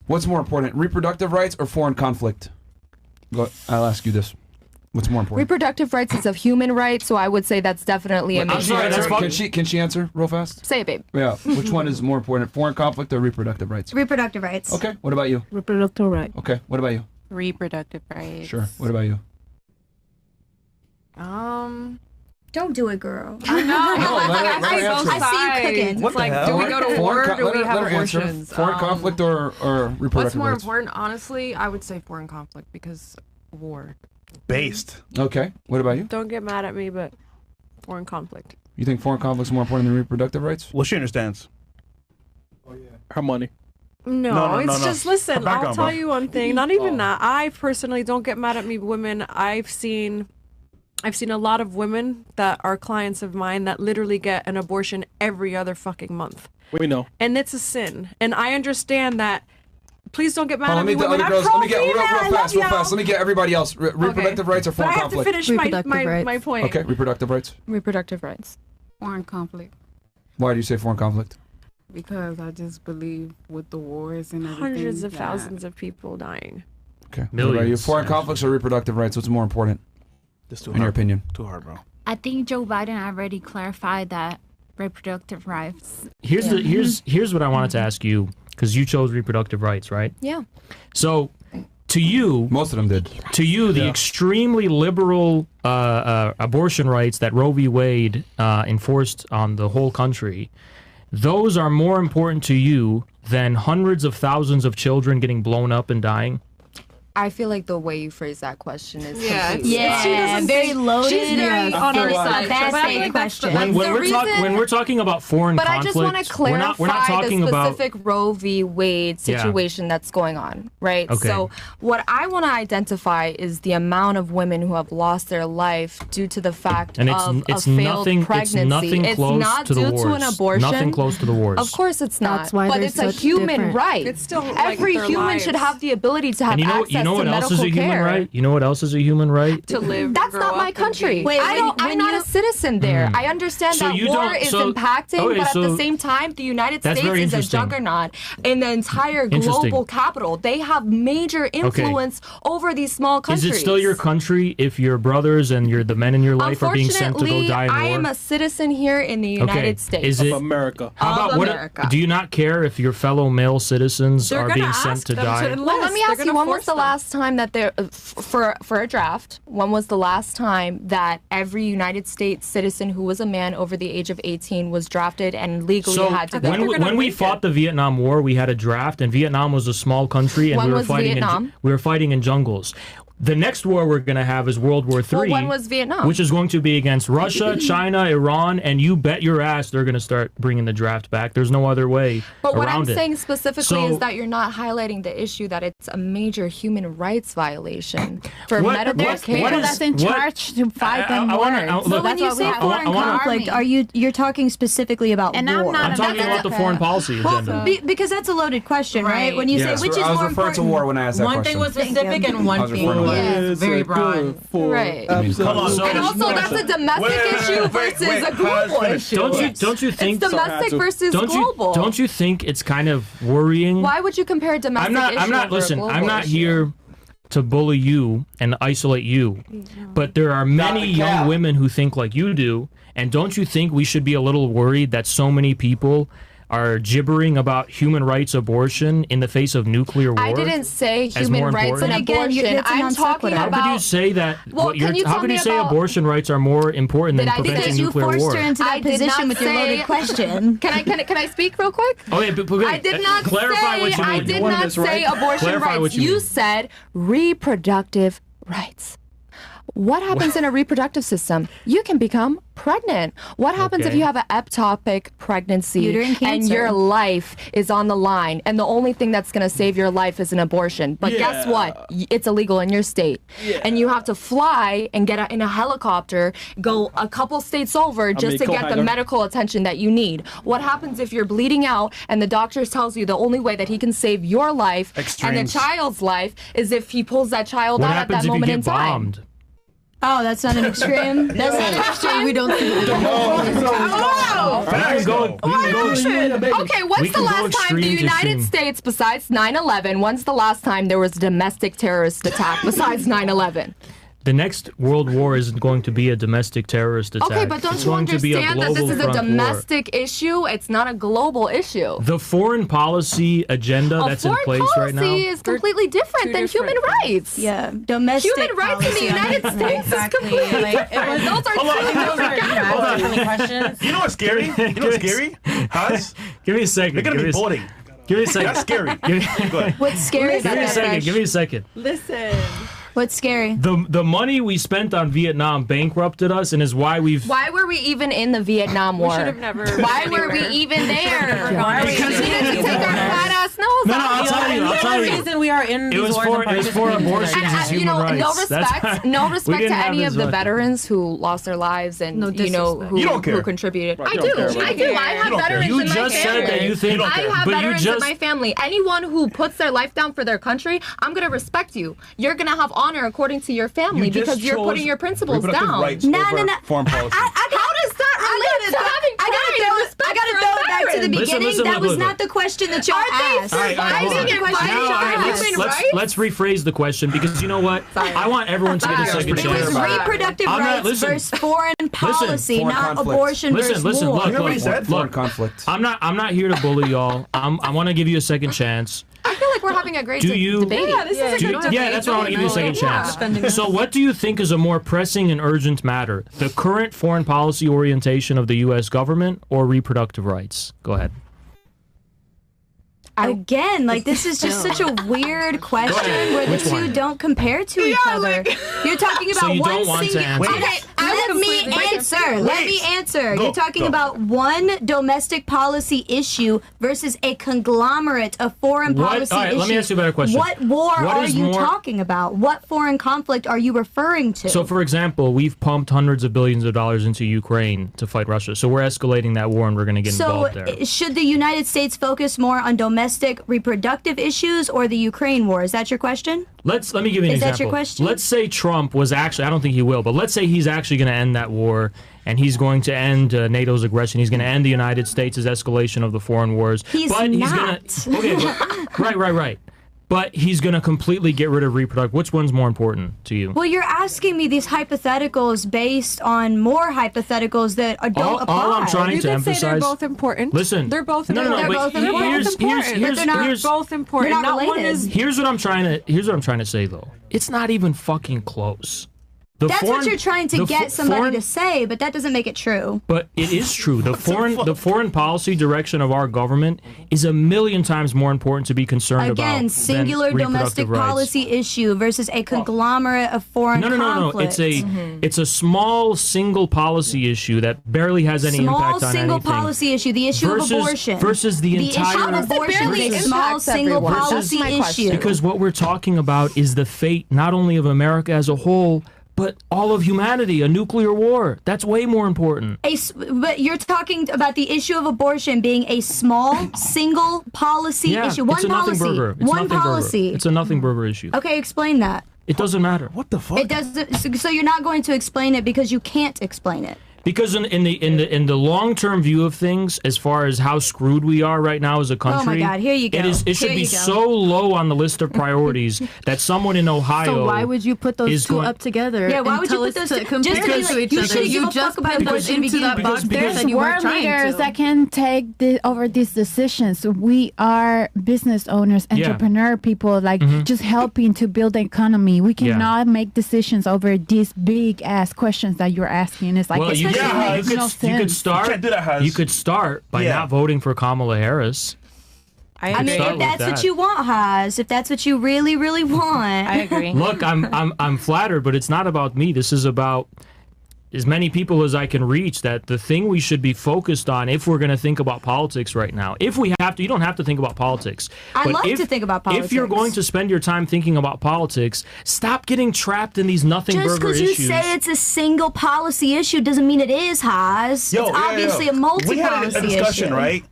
What's more important, reproductive rights or foreign conflict? I'll ask you this. What's more important? Reproductive rights is a human right, so I would say that's definitely a major. Can she answer real fast? Say it, babe. Yeah. Which one is more important, foreign conflict or reproductive rights? Reproductive rights. Okay. What about you? Reproductive rights. Okay. What about you? Reproductive rights. Sure. What about you? Don't do it, girl. I know. I see you cooking. It's like, do we go to war or do we have abortions? Foreign conflict or reproductive What's more rights? important? Honestly, I would say foreign conflict because war. Based. Okay. What about you? Don't get mad at me, but foreign conflict. You think foreign conflict is more important than reproductive rights? Well, she understands. Her money. No, it's just, listen, I'll tell bro. you one thing. Not even that. I personally, don't get mad at me, women. I've seen a lot of women that are clients of mine that literally get an abortion every other fucking month. We know. And it's a sin. And I understand that. Please don't get mad at me, Let women. me get real fast. Let me get everybody else. Reproductive rights or foreign But I have conflict? to finish my point. Okay, reproductive rights. Reproductive rights. Foreign conflict. Why do you say foreign conflict? Because I just believe with the wars and everything. Hundreds of thousands of people dying. Okay. What about you? Foreign conflicts or reproductive rights? What's more important? In your opinion? Too hard, bro. I think Joe Biden already clarified that reproductive rights. Here's what I wanted to ask you, because you chose reproductive rights, right? Yeah. So, to you, most of them did. To you, the extremely liberal abortion rights that Roe v. Wade enforced on the whole country, those are more important to you than hundreds of thousands of children getting blown up and dying? I feel like the way you phrase that question is very loaded. She's very on her side. Bad question. When we're talking about foreign conflict, I just want to clarify we're not talking the about specific Roe v. Wade situation that's going on, right? Okay. So what I want to identify is the amount of women who have lost their life due to the fact of a failed pregnancy. It's nothing close not to the due wars. to an abortion. Nothing close to the wars. Of course it's not. That's why but they're it's a such human different. right. It's still every human should have the ability to have access you know to what else is medical a human care. right? You know what else is a human right? To live. That's not my country. I'm not a citizen there. I understand that war is impacting, but at the same time, the United States is a juggernaut in the entire global capital. They have major influence over these small countries. Is it still your country if your brothers and the men in your life are being sent to go die in war? I am a citizen here in the United States. Of America. How about America. Do you not care if your fellow male citizens are being sent to die? Well, let me ask you, when was the last time that there, for a draft, when was the last time that every United States citizen who was a man over the age of 18 was drafted and legally had to go? When we fought the Vietnam War, we had a draft, and Vietnam was a small country, and we were fighting in jungles. The next war we're going to have is World War III. Well, when was Vietnam? Which is going to be against Russia, China, Iran, and you bet your ass they're going to start bringing the draft back. There's no other way But what I'm around it. saying specifically is that you're not highlighting the issue that it's a major human rights violation for medical care. There's people that's in charge to fight them wars. But when you say foreign conflict, you're talking specifically about war? I'm talking about the foreign policy agenda. Because that's a loaded question, right? When you say which is more important. I was referring to war when I asked that question. One thing was specific and one thing was very broad. Right. And also, that's a domestic issue versus a global issue. Don't you think it's domestic versus global? Don't you think it's kind of worrying? Why would you compare domestic issue I'm not here to bully you and isolate you, but there are many young women who think like you do, and don't you think we should be a little worried that so many people are gibbering about human rights abortion in the face of nuclear war? I didn't say human rights and abortion. I'm talking about... How could you say that? Well, how could you say abortion rights are more important than preventing nuclear war? You forced her into that position with your loaded question. Can I speak real quick? Oh, yeah, but I did not clarify what you mean. I did not say abortion rights. You said reproductive rights. What happens in a reproductive system? You can become pregnant. What happens if you have an ectopic pregnancy and your life is on the line and the only thing that's going to save your life is an abortion? But guess what? It's illegal in your state. And you have to fly and get in a helicopter, go a couple states over just to get the medical attention that you need. What happens if you're bleeding out and the doctor tells you the only way that he can save your life and the child's life is if he pulls that child out at that moment in time? Oh, that's not an extreme? That's not an extreme? We don't see that. Okay, what's the last time the United States, besides 9/11, when's the last time there was a domestic terrorist attack besides 9/11? The next world war isn't going to be a domestic terrorist attack. Okay, but don't you understand that this is a domestic issue? It's not a global issue. The foreign policy agenda that's in place right now. Foreign policy is completely different than human rights. Yeah, domestic human rights in the United States is completely different. Those are two different questions. You know what's scary? You know what's scary? Haz? Give me a second. They're gonna be boating. Give me a second. That's scary. Go ahead. What's scary about that? Give me a second. Listen. What's scary? The money we spent on Vietnam bankrupted us, and is why we've. Why were we even in the Vietnam War? We should have never. Why were we even there? Because we needed to take our fat ass nose No, out. I'll tell you. The only reason we are in these wars it was for abortions as human rights. No respect to any of the veterans who lost their lives and who contributed. Right, I do. I have veterans in my family. You just said that you think. I have veterans in my family. Anyone who puts their life down for their country, I'm gonna respect you. You're gonna have honor according to your family because you're putting your principles down. No. Foreign policy. How does that relate to having I gotta throw it back to the beginning. That was not the question that y'all asked. Let's rephrase the question, because you know what? I want everyone to get a second chance. It was reproductive rights versus foreign policy, not abortion versus war. Foreign conflict. I'm not here to bully y'all. I want to give you a second chance. I feel like we're having a great debate. Yeah, this is a good debate. Yeah, that's why I want to give you a second chance. So what do you think is a more pressing and urgent matter? The current foreign policy orientation of the U.S. government or reproductive rights? Go ahead. Again, like, this is just such a weird question where the two don't compare to each other. You're talking about you one don't want to single. answer. Okay, let me answer. You're talking about one domestic policy issue versus a conglomerate of foreign policy issues. Let me ask you a better question. What war are you talking about? What foreign conflict are you referring to? So, for example, we've pumped hundreds of billions of dollars into Ukraine to fight Russia. So we're escalating that war, and we're going to get involved there. So should the United States focus more on domestic reproductive issues or the Ukraine war? Is that your question? Let me give you an example. Is that your question? Let's say Trump was actually, I don't think he will, but let's say he's actually going to end that war, and he's going to end NATO's aggression. He's going to end the United States' escalation of the foreign wars. He's not. Right. But he's going to completely get rid of reproductive. Which one's more important to you? Well, you're asking me these hypotheticals based on more hypotheticals that don't apply. All I'm trying to emphasize. Say they're both important. Listen, they're both important. They're both important. They're not Not one related. is. Here's what I'm trying to say, though. It's not even fucking close. That's what you're trying to get somebody to say, but that doesn't make it true. But it is true. The foreign policy direction of our government is a million times more important to be concerned about. Again, singular domestic policy issue versus a conglomerate of foreign conflicts. It's a small single policy issue that barely has any impact on anything. Small single policy issue, the issue of abortion. Versus the entire abortion is a small single policy issue. Because what we're talking about is the fate not only of America as a whole, but all of humanity, a nuclear war. That's way more important. But you're talking about the issue of abortion being a small, single policy issue. One policy. One policy. It's a nothing burger issue. Okay, explain that. It doesn't matter. What the fuck? It doesn't. So you're not going to explain it because you can't explain it. Because in the long-term view of things, as far as how screwed we are right now as a country, oh my God, here you go. It should be so low on the list of priorities that someone in Ohio. So why would you put those two up together? Yeah, why would you put those two compare to each other? You just put those into that box. There's world leaders that can take over these decisions. We are business owners, entrepreneur people, like just helping to build the economy. We cannot make decisions over these big ass questions that you're asking. It's like you could start by not voting for Kamala Harris. I mean, if that's what you want, Haz, if that's what you really, really want. I agree. Look, I'm flattered, but it's not about me. This is about as many people as I can reach. That the thing we should be focused on, if we're going to think about politics right now, if we have to, you don't have to think about politics. I love to think about politics. If you're going to spend your time thinking about politics, stop getting trapped in these nothing burger issues. Just because you say it's a single policy issue doesn't mean it is, Haz. It's obviously a multi-policy issue. We had a discussion, right,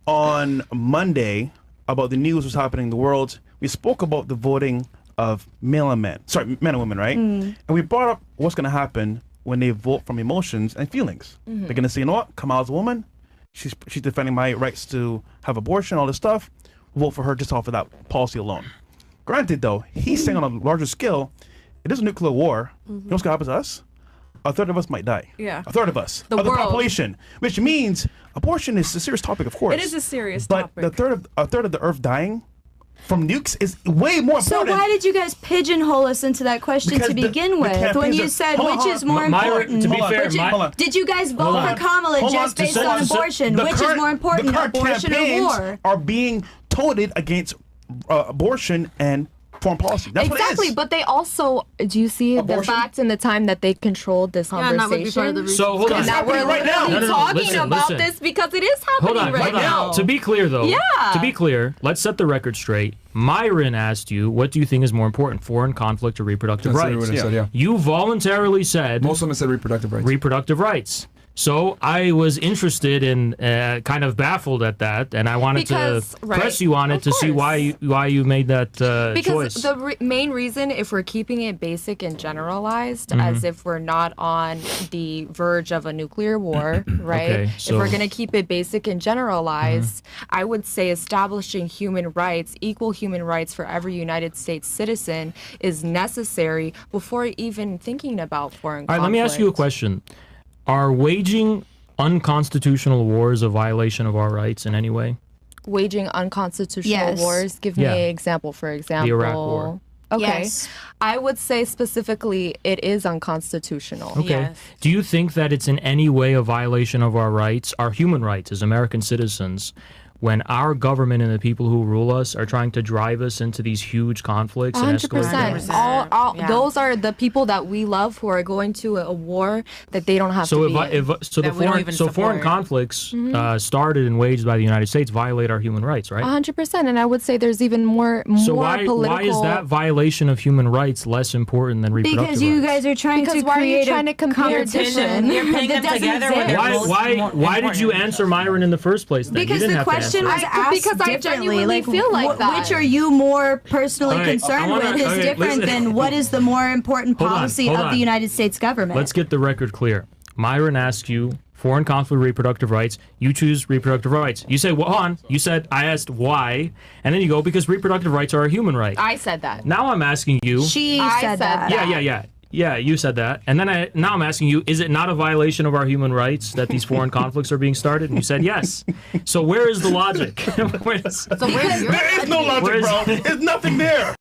on Monday about the news was happening in the world. We spoke about the voting of men and women, right? And we brought up what's going to happen when they vote from emotions and feelings. They're going to say, you know what, Kamala's a woman. She's defending my rights to have abortion, all this stuff. Vote for her just off of that policy alone. Granted, though, he's saying on a larger scale, it is a nuclear war. You know what's going to happen to us? A third of us might die. Yeah. A third of us. The population. Which means abortion is a serious topic, of course. It is a serious topic. But a third of the earth dying from nukes is way more important. So why did you guys pigeonhole us into that question to begin with? When you said which is more important? To be fair, did you guys vote for Kamala just based on abortion? Which is more important, abortion or war? Are being toted against abortion and foreign policy. That's what it is. But they also, do you see the fact in the time that they controlled this conversation? So hold on. Now we're literally talking about this because it is happening right now. To be clear, though, let's set the record straight. Myron asked you, what do you think is more important, foreign conflict or reproductive rights? You voluntarily said... Most women said reproductive rights. Reproductive rights. So I was interested in, kind of baffled at that, and I wanted to press you on it to see why you made that because choice. The main reason, if we're keeping it basic and generalized, as if we're not on the verge of a nuclear war, right? Okay, if we're going to keep it basic and generalized, I would say establishing human rights, equal human rights for every United States citizen is necessary before even thinking about foreign conflict. All right, let me ask you a question. Are waging unconstitutional wars a violation of our rights in any way? Waging unconstitutional wars? Give me an example, for example. The Iraq War. Okay. Yes. I would say specifically it is unconstitutional. Okay. Yes. Do you think that it's in any way a violation of our rights, our human rights as American citizens, when our government and the people who rule us are trying to drive us into these huge conflicts and escalate them? 100%. All those are the people that we love who are going to a war that they don't have to be in. So foreign conflicts started and waged by the United States violate our human rights, right? 100%. And I would say there's even more political... why is that violation of human rights less important than reproductive rights? Because you guys are trying to create a competition. You're putting them together. Why did you answer Myron in the first place then? Because the question was asked because I genuinely feel like that. Which are you more personally concerned with is different than what is the more important policy of the United States government. Let's get the record clear. Myron asked you foreign conflict, reproductive rights. You choose reproductive rights. You say, well, hold on. You said, I asked why. And then you go, because reproductive rights are a human right. I said that. Now I'm asking you. She said that. Yeah, you said that. And then now I'm asking you, is it not a violation of our human rights that these foreign conflicts are being started? And you said yes. So where is the logic? There is no logic, bro. There's nothing there.